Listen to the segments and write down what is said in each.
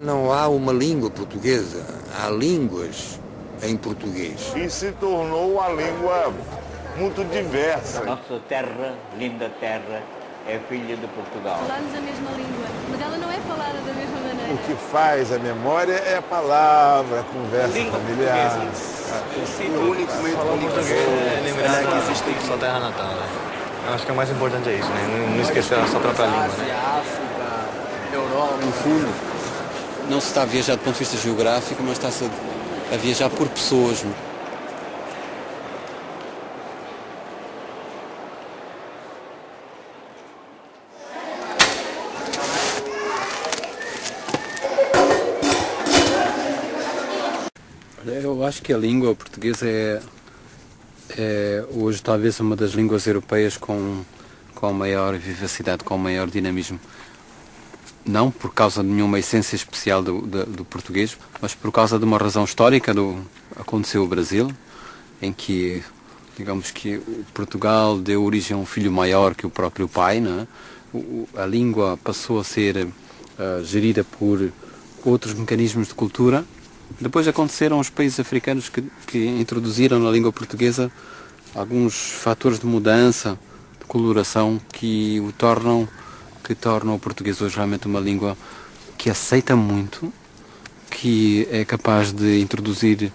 Não há uma língua portuguesa, há línguas em português. E se tornou uma língua muito diversa. Nossa terra, linda terra, é filha de Portugal. Falamos a mesma língua, mas ela não é falada da mesma maneira. O que faz a memória é a palavra, a conversa familiar. O sítio único momento português é lembrar que existe sua terra natal, né? Eu acho que o mais importante é isso, né? Não esquecer a sua própria língua, né? África, Europa. No fundo, não se está a viajar do ponto de vista geográfico, mas está-se a viajar por pessoas. Eu acho que a língua portuguesa é hoje talvez uma das línguas europeias com maior vivacidade, com maior dinamismo. Não por causa de nenhuma essência especial do português, mas por causa de uma razão histórica aconteceu o Brasil, em que, digamos que Portugal deu origem a um filho maior que o próprio pai, não é? A língua passou a ser gerida por outros mecanismos de cultura. Depois aconteceram os países africanos que introduziram na língua portuguesa alguns fatores de mudança, de coloração, que tornam o português hoje realmente uma língua que aceita muito, que é capaz de introduzir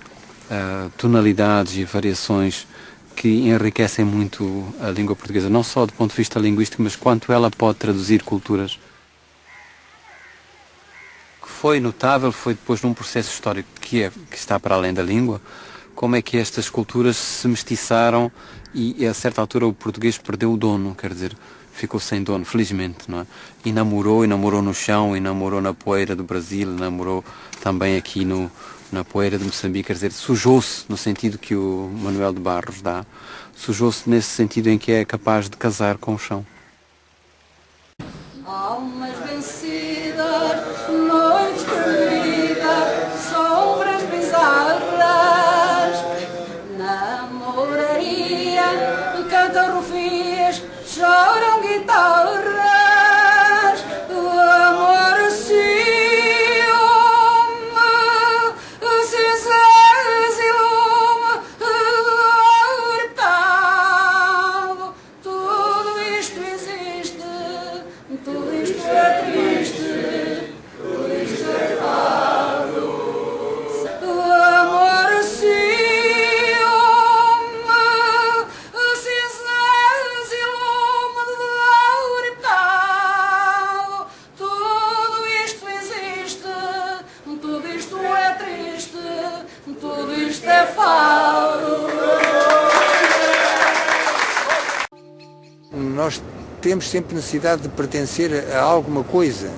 tonalidades e variações que enriquecem muito a língua portuguesa, não só do ponto de vista linguístico, mas quanto ela pode traduzir culturas. O que foi notável foi depois num processo histórico que está para além da língua, como é que estas culturas se mestiçaram e a certa altura o português perdeu o dono, quer dizer, ficou sem dono, felizmente, não é? E namorou no chão, e namorou na poeira do Brasil, namorou também aqui na poeira de Moçambique, quer dizer, sujou-se no sentido que o Manuel de Barros dá, sujou-se nesse sentido em que é capaz de casar com o chão. Almas vencidas, noites perdidas, sombras bizarras, na moraria cantam rufias, choram guitarras, o amor ciúme, cinzas e lume, hurtado, tudo isto existe, tudo isto é triste, tudo isto é fado, o amor ciúme, cinzas e lume hurtado, tudo isto existe, tudo isto é triste, tudo isto é fado. Nós temos sempre necessidade de pertencer a alguma coisa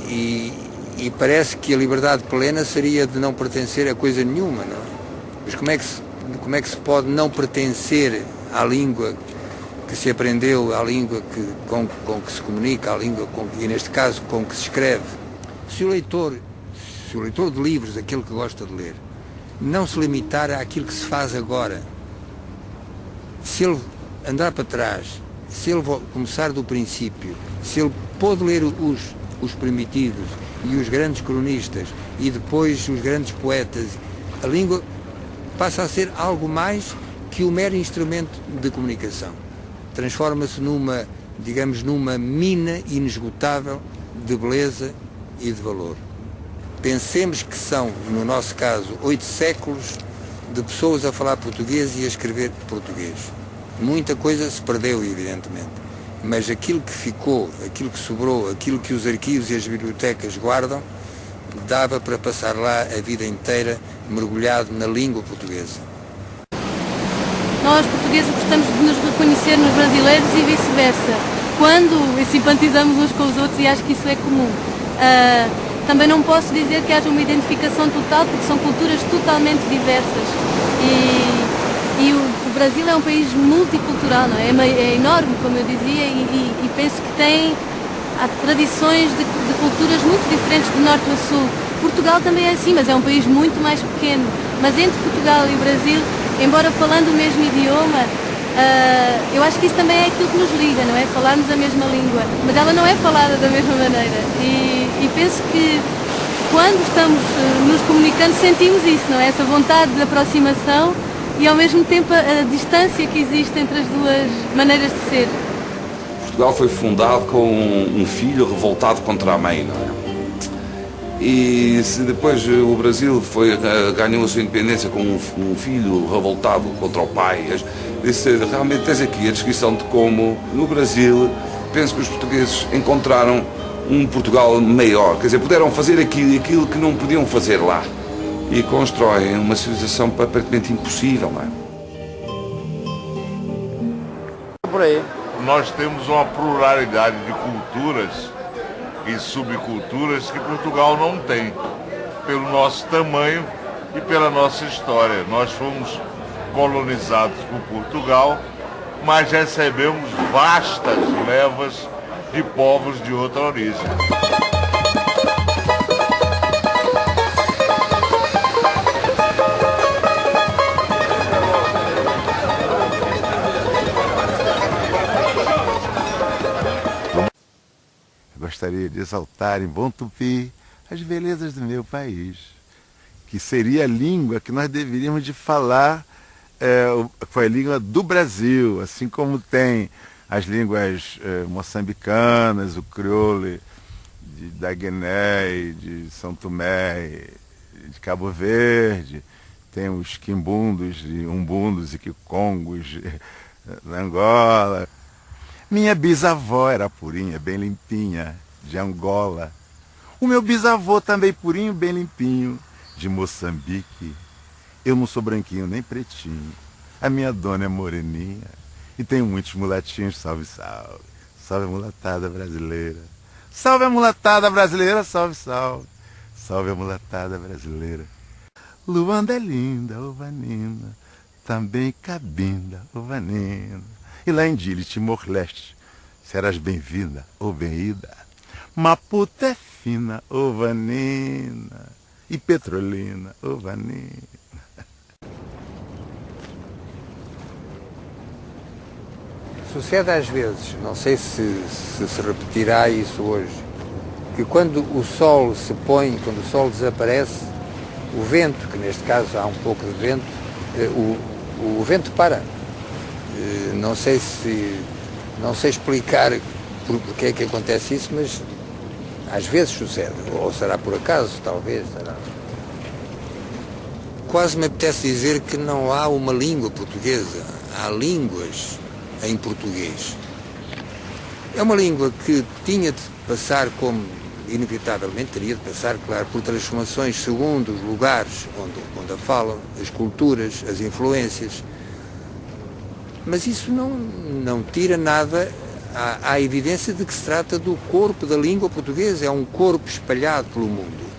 e parece que a liberdade plena seria de não pertencer a coisa nenhuma, não é? Mas como é que se pode não pertencer à língua que se aprendeu, à língua com que se comunica, à língua e neste caso com que se escreve? Se o leitor de livros, aquele que gosta de ler, não se limitar àquilo que se faz agora, se ele andar para trás, se ele começar do princípio, se ele pôde ler os primitivos e os grandes cronistas e depois os grandes poetas, a língua passa a ser algo mais que o mero instrumento de comunicação. Transforma-se numa mina inesgotável de beleza e de valor. Pensemos que são, no nosso caso, 8 séculos de pessoas a falar português e a escrever português. Muita coisa se perdeu, evidentemente, mas aquilo que ficou, aquilo que sobrou, aquilo que os arquivos e as bibliotecas guardam, dava para passar lá a vida inteira mergulhado na língua portuguesa. Nós, portugueses, gostamos de nos reconhecer nos brasileiros e vice-versa. Quando simpatizamos uns com os outros, e acho que isso é comum. Também não posso dizer que haja uma identificação total, porque são culturas totalmente diversas. E o Brasil é um país multicultural, não é? É enorme, como eu dizia, e penso que há tradições de culturas muito diferentes de norte a sul. Portugal também é assim, mas é um país muito mais pequeno. Mas entre Portugal e o Brasil, embora falando o mesmo idioma, eu acho que isso também é aquilo que nos liga, não é? Falarmos a mesma língua, mas ela não é falada da mesma maneira. E penso que quando estamos nos comunicando sentimos isso, não é? Essa vontade de aproximação e ao mesmo tempo a distância que existe entre as duas maneiras de ser. Portugal foi fundado com um filho revoltado contra a mãe, não é? E se depois o Brasil ganhou a sua independência com um filho revoltado contra o pai, realmente tens aqui a descrição de como no Brasil penso que os portugueses encontraram um Portugal maior, quer dizer, puderam fazer aquilo que não podiam fazer lá e constroem uma civilização aparentemente impossível, não é? Por aí. Nós temos uma pluralidade de culturas e subculturas que Portugal não tem, pelo nosso tamanho e pela nossa história. Nós fomos colonizados por Portugal, mas recebemos vastas levas de povos de outra origem. Gostaria de exaltar em bom tupi as belezas do meu país, que seria a língua que nós deveríamos de falar, foi a língua do Brasil, assim como tem as línguas moçambicanas, o crioulo da Guiné, de São Tomé, de Cabo Verde, tem os quimbundos, umbundos e quicongos na Angola. Minha bisavó era purinha, bem limpinha, de Angola. O meu bisavô também purinho, bem limpinho, de Moçambique. Eu não sou branquinho nem pretinho. A minha dona é moreninha. E tenho muitos mulatinhos, salve, salve. Salve a mulatada brasileira. Salve a mulatada brasileira, salve, salve. Salve a mulatada brasileira. Luanda é linda, ô Vanina. Também Cabinda, ô Vanina. E lá em Dili, Timor-Leste, serás bem-vinda ou bem-ida. Maputo é fina, ô Vanina. E Petrolina, ô Vanina. Sucede às vezes, não sei se repetirá isso hoje, que quando o sol se põe, quando o sol desaparece, o vento, que neste caso há um pouco de vento, o vento para. Não sei explicar porque é que acontece isso, mas às vezes sucede, ou será por acaso, talvez, será. Quase me apetece dizer que não há uma língua portuguesa, há línguas em português. É uma língua que tinha de passar, como inevitavelmente teria de passar, claro, por transformações segundo os lugares onde a falam, as culturas, as influências. Mas isso não tira nada à evidência de que se trata do corpo da língua portuguesa, é um corpo espalhado pelo mundo.